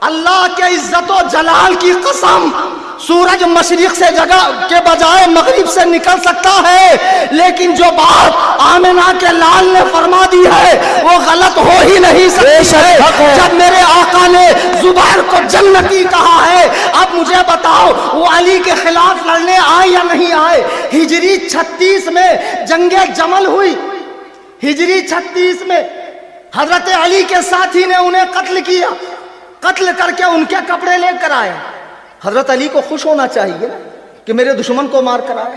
اللہ کے عزت و جلال کی قسم، سورج مشرق سے جگہ کے بجائے مغرب سے نکل سکتا ہے، لیکن جو بات آمنہ کے لال نے فرما دی ہے وہ غلط ہو ہی نہیں سکتی ہے۔ جب میرے آقا نے زبیر کو جنتی کہا ہے، اب مجھے بتاؤ وہ علی کے خلاف لڑنے آئے یا نہیں آئے؟ ہجری 36 میں جنگ جمل ہوئی، ہجری 36 میں حضرت علی کے ساتھی نے انہیں قتل کیا، قتل کر کے ان کے کپڑے لے کر آئے۔ حضرت علی کو خوش ہونا چاہیے کہ میرے دشمن کو مار کر آئے۔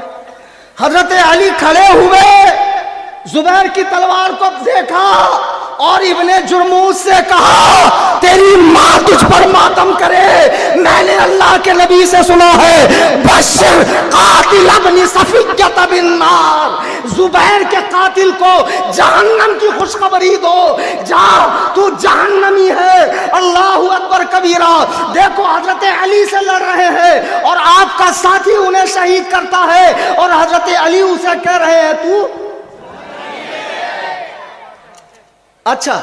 حضرت علی کھڑے ہوئے، زبیر کی تلوار کو دیکھا اور ابن جرموز سے کہا تیری ماں تجھ پر ماتم کرے، میں نے اللہ کے نبی سے سنا ہے بشر قاتل ابن صفیہ بالنار، زبیر کے قاتل کو جہنم کی خوشخبری دو، جا تو جہنمی ہے۔ اللہ اکبر کبیرہ۔ دیکھو حضرت علی سے لڑ رہے ہیں اور آپ کا ساتھی انہیں شہید کرتا ہے اور حضرت علی اسے کہہ رہے ہیں تو اچھا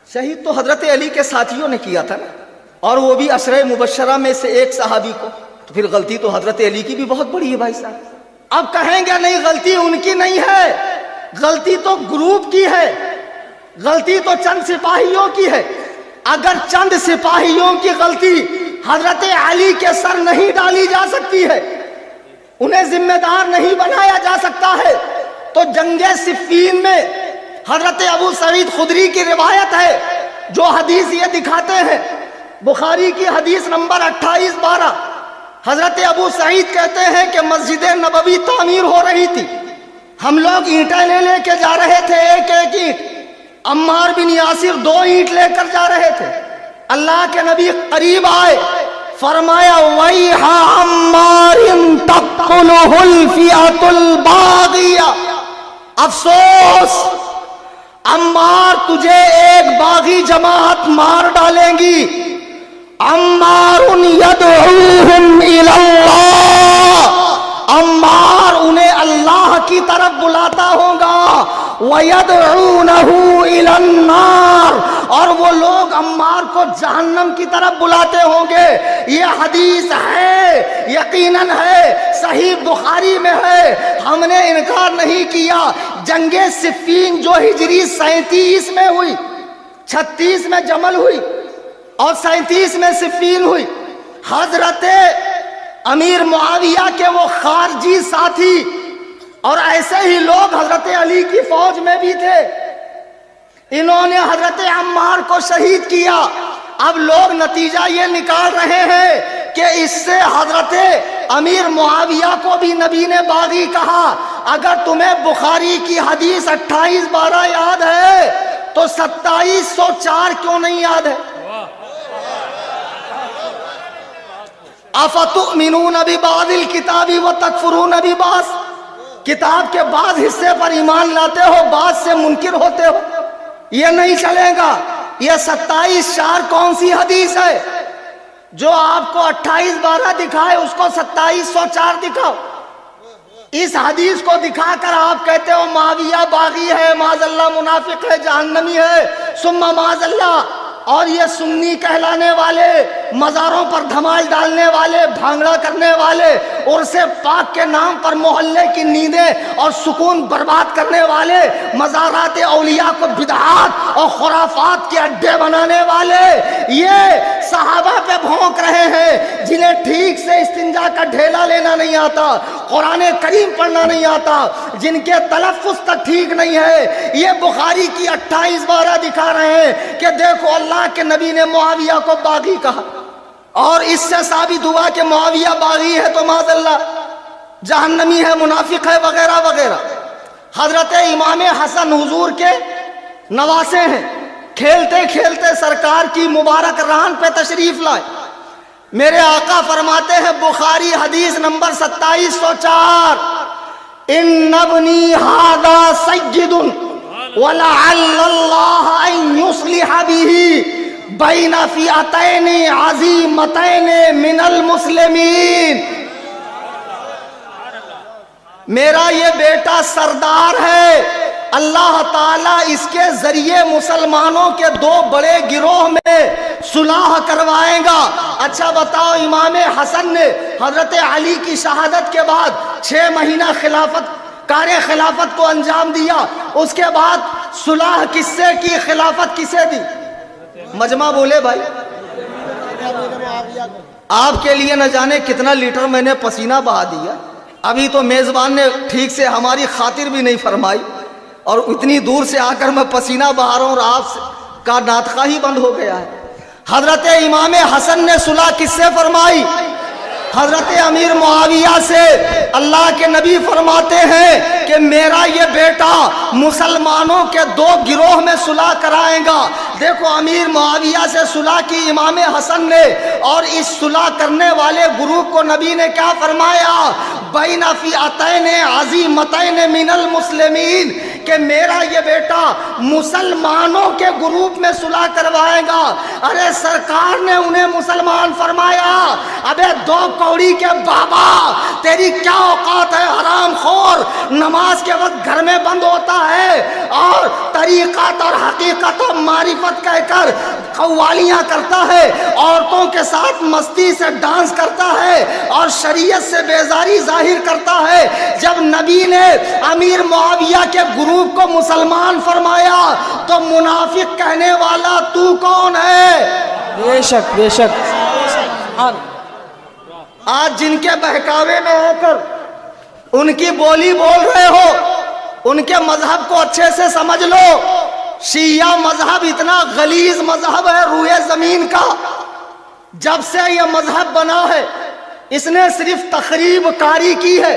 شہید تو حضرت علی کے ساتھیوں نے کیا تھا نا، اور وہ بھی عشرہ مبشرہ میں سے ایک صحابی کو، تو پھر غلطی تو حضرت علی کی بھی بہت بڑی ہے بھائی صاحب۔ اب کہیں گے نہیں غلطی ان کی نہیں ہے، غلطی تو گروپ کی ہے، غلطی تو چند سپاہیوں کی ہے۔ اگر چند سپاہیوں کی غلطی حضرت علی کے سر نہیں ڈالی جا سکتی ہے، انہیں ذمہ دار نہیں بنایا جا سکتا ہے، تو جنگ صفین میں حضرت ابو سعید خدری کی روایت ہے جو حدیث یہ دکھاتے ہیں، بخاری کی حدیث نمبر 2812، حضرت ابو سعید کہتے ہیں کہ مسجد نبوی تعمیر ہو رہی تھی، ہم لوگ اینٹیں لے کے جا رہے تھے، ایک ایک اینٹ، عمار بن یاسر 2 اینٹ لے کر جا رہے تھے۔ اللہ کے نبی قریب آئے، فرمایا وَيْحَ عَمَّارٍ تَقْتُلُهُ الْفِئَةُ الْبَاغِيَةُ، افسوس عمار تجھے ایک باغی جماعت مار ڈالیں گی۔ عمار یدعوہم الی اللہ، عمار انہیں اللہ کی طرف بلاتا ہوگا، وَيَدْعُونَهُ إِلَى النَّارِ، اور وہ لوگ عمار کو جہنم کی طرف بلاتے ہوں گے۔ یہ حدیث ہے، یقیناً ہے، صحیح بخاری میں ہے، ہم نے انکار نہیں کیا۔ جنگ صفین جو ہجری 37 میں ہوئی، 36 میں جمل ہوئی اور 37 میں صفین ہوئی، حضرت امیر معاویہ کے وہ خارجی ساتھی اور ایسے ہی لوگ حضرت علی کی فوج میں بھی تھے، انہوں نے حضرت عمار کو شہید کیا۔ اب لوگ نتیجہ یہ نکال رہے ہیں کہ اس سے حضرت امیر معاویہ کو بھی نبی نے باغی کہا۔ اگر تمہیں بخاری کی حدیث 2812 یاد ہے تو 2704 کیوں نہیں یاد ہے؟ افتؤمنون ببعض الکتاب وتکفرون ببعض، کتاب کے بعض حصے پر ایمان لاتے ہو، بعض سے منکر ہوتے ہو، یہ نہیں چلے گا۔ یہ 2704 کون سی حدیث ہے؟ جو آپ کو 2812 دکھائے اس کو 2704 دکھاؤ۔ اس حدیث کو دکھا کر آپ کہتے ہو معاویہ باغی ہے، معاذ اللہ منافق ہے، جہنمی ہے، ثم معاذ اللہ، اور یہ سنی کہلانے والے، مزاروں پر دھمال ڈالنے والے، بھانگڑا کرنے والے، عرس پاک کے نام پر محلے کی نیندیں اور سکون برباد کرنے والے، مزارات اولیاء کو بدعات اور خرافات کے اڈے بنانے والے، یہ صحابہ پہ بھونک رہے ہیں جنہیں ٹھیک سے استنجا کا ڈھیلا لینا نہیں آتا، قرآن کریم پڑھنا نہیں آتا، جن کے تلفظ تک ٹھیک نہیں ہے۔ یہ بخاری کی 2812 دکھا رہے ہیں کہ دیکھو اللہ کے نبی نے معاویہ کو باغی کہا، اور اس سے ثابت ہوا کہ معاویہ باغی ہے تو معاذ اللہ جہنمی ہے، منافق ہے، وغیرہ وغیرہ۔ حضرت امام حسن حضور کے نواسے ہیں، کھیلتے کھیلتے سرکار کی مبارک ران پہ تشریف لائے۔ میرے آقا فرماتے ہیں بخاری حدیث نمبر 2704، ان ابنی ھذا سید ولعل اللہ ان یصلح به بین فئتین عظیمتین من المسلمین، میرا یہ بیٹا سردار ہے، اللہ تعالیٰ اس کے ذریعے مسلمانوں کے 2 بڑے گروہ میں सुलह करवाएगा। अच्छा बताओ, इमाम हसन ने हजरत अली की शहादत के बाद 6 महीना कार्य खिलाफत को अंजाम दिया, उसके बाद सुलह किससे की, खिलाफत किसे दी? मजमा बोले भाई। आपके लिए न जाने कितना लीटर मैंने पसीना बहा दिया, अभी तो मेजबान ने ठीक से हमारी खातिर भी नहीं फरमाई, और इतनी दूर से आकर मैं पसीना बहा रहा हूं और आपका नातखा ही बंद हो गया है। हजरत इमाम हसन ने सुलह किससे फरमाई? हजरत अमीर मुआविया से। अल्लाह के नबी फरमाते हैं कि मेरा ये बेटा मुसलमानों के 2 गिरोह में सुलह कराएगा। देखो, अमीर मुआविया से सुलह की इमाम हसन ने, और इस सुलह करने वाले ग्रुप को नबी ने क्या फरमाया? बैना फिअतैन अज़ीमतैन मिनल मुस्लिमीन, कि मेरा ये बेटा मुसलमानों के ग्रुप में सुलह करवाएगा। अरे सरकार ने उन्हें मुसलमान फरमाया। अबे 2 कौड़ी के बाबा, तेरी क्या औकात है? हराम खोर, नमाज के वक्त घर में बंद होता है और तरीक़त और हकीकत और मारिफत कहकर कव्वालियां करता है, औरतों के साथ मस्ती से डांस करता है और शरीयत से बेजारी जाहिर करता है। जब नबी ने अमीर मुआविया के ग्रुप को मुसलमान फरमाया तो मुनाफिक कहने वाला तू कौन है? बेशक बेशक। आज जिनके बहकावे में होकर उनकी बोली बोल रहे हो, उनके मजहब को अच्छे से समझ लो। शिया मजहब इतना गलीज मजहब है रूए जमीन का। जब से यह मजहब बना है, इसने सिर्फ तखरीब कारी की है।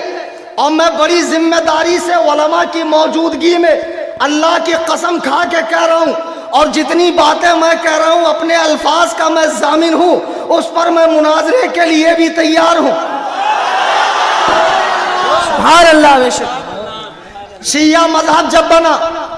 और मैं बड़ी जिम्मेदारी से उलमा की मौजूदगी में अल्लाह की कसम खा के कह रहा हूं, और जितनी बातें मैं कह रहा हूं अपने अल्फाज का मैं जामिन हूं, उस पर मैं मुनाजरे के लिए भी तैयार हूं। सुभान अल्लाह। बेशक। शिया मजहब जब बना,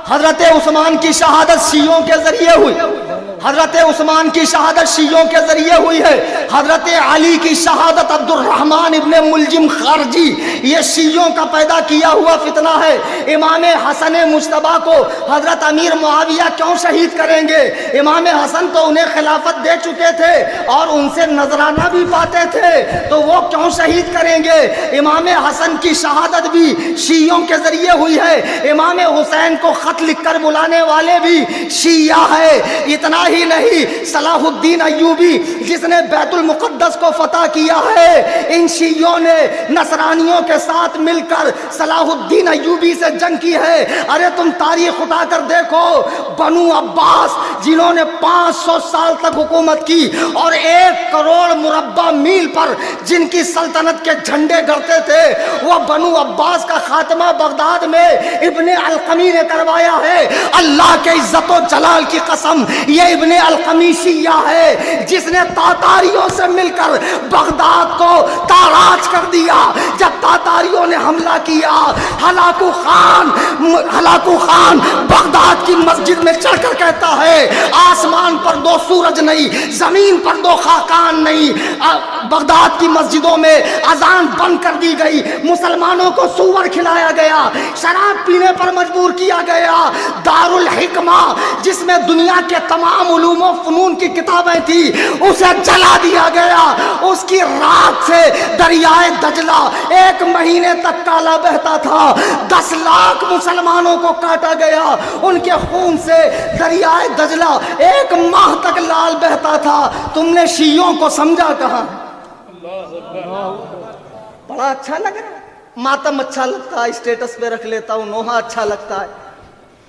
हजरत उस्मान की शहादत शियों के जरिए हुई। हजरत उस्मान की शहादत शियों के जरिए हुई है। हजरत अली की शहादत अब्दुर्रहमान इब्ने मुलजिम खारजी, ये शियों का पैदा किया हुआ फितना है। इमाम हसन मुज्तबा को हजरत अमीर मुआविया क्यों शहीद करेंगे? इमाम हसन तो उन्हें खिलाफत दे चुके थे और उनसे नजराना भी पाते थे, तो वो क्यों शहीद करेंगे? इमाम हसन की शहादत भी शियों के जरिए हुई है। इमाम हुसैन को खत लिखकर बुलाने वाले भी शिया है। इतना ही नहीं, सलाहुद्दीन अय्यूबी जिसने बैतुल मुकद्दस को फतह किया है, इन शियों ने नसरानियों के साथ मिलकर सलाहुद्दीन अय्यूबी से जंग की है। अरे तुम तारीख उठाकर देखो, बनु अब्बास जिन्होंने 500 साल तक हुकूमत की और 1 करोड़ मुरब्बा मील पर जिनकी सल्तनत के झंडे गड़ते थे, वो बनु अब्बास का खात्मा बगदाद में इब्ने अलकमी ने करवाया है। अल्लाह के इज्जत और जलाल की कसम, ये इब्ने अलकमी शिया है जिसने तातारियों से मिलकर बगदाद को ताराज कर दिया। जब तातारियों ने हमला किया, हलाकू खान बगदाद की मस्जिद में चढ़कर कहता है, आसमान पर 2 सूरज नहीं, जमीन पर 2 खाकान नहीं। बगदाद की मस्जिदों में अजान बंद कर दी गई, मुसलमानों को सूअर खिलाया गया, शराब पीने पर मजबूर किया गया। दारुल हिकमा जिसमें दुनिया के तमाम उलूम व फनून की किताबें थी, उसे जला दिया गया। उसकी राख से दरियाए दजला 1 महीने तक काला बहता था। 10 लाख मुसलमानों को काटा गया। उनके खून से दरियाए दजला 1 माह तक लाल बहता था। तुमने शियों को समझा कहां? बड़ा अच्छा लग रहा है, मातम अच्छा लगता है, स्टेटस पे रख लेता हूं, नोहा अच्छा लगता है,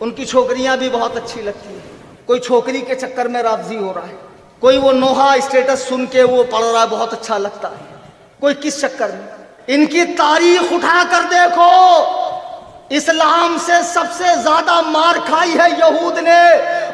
उनकी छोकरियां भी बहुत अच्छी लगती है। कोई छोकरी के चक्कर में राफजी हो रहा है, कोई वो नोहा स्टेटस सुन के वो पढ़ रहा है, बहुत अच्छा लगता है। कोई किस चक्कर में? इनकी तारीख उठा कर देखो, इस्लाम से सबसे ज्यादा मार खाई है यहूद ने,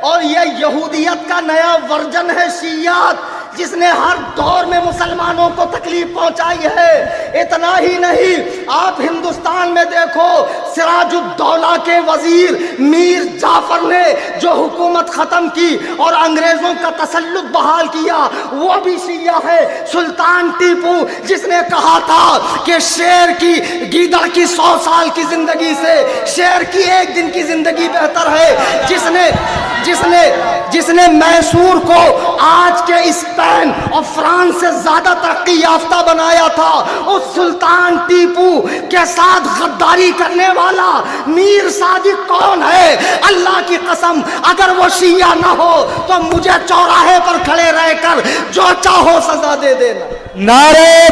और ये यहूदियत का नया वर्जन है शियात, जिसने हर दौर में मुसलमानों को तकलीफ पहुंचाई है। इतना ही नहीं, आप हिंदुस्तान में देखो, सिराजुद्दौला के वजीर मीर जाफर ने जो हुकूमत खत्म की और अंग्रेजों का तसल्लुत बहाल किया, वो भी शिया है। सुल्तान टीपू जिसने कहा था कि शेर की गीदड़ की 100 साल की जिंदगी से शेर की 1 दिन की जिंदगी बेहतर है, جس نے میسور کو آج کے اسپین اور فرانس سے زیادہ ترقی یافتہ بنایا تھا، اس سلطان ٹیپو کے ساتھ غداری کرنے والا میر صادق کون ہے؟ اللہ کی قسم اگر وہ شیعہ نہ ہو تو مجھے چوراہے پر کھڑے رہ کر جو چاہو سزا دے دینا۔ نعرہ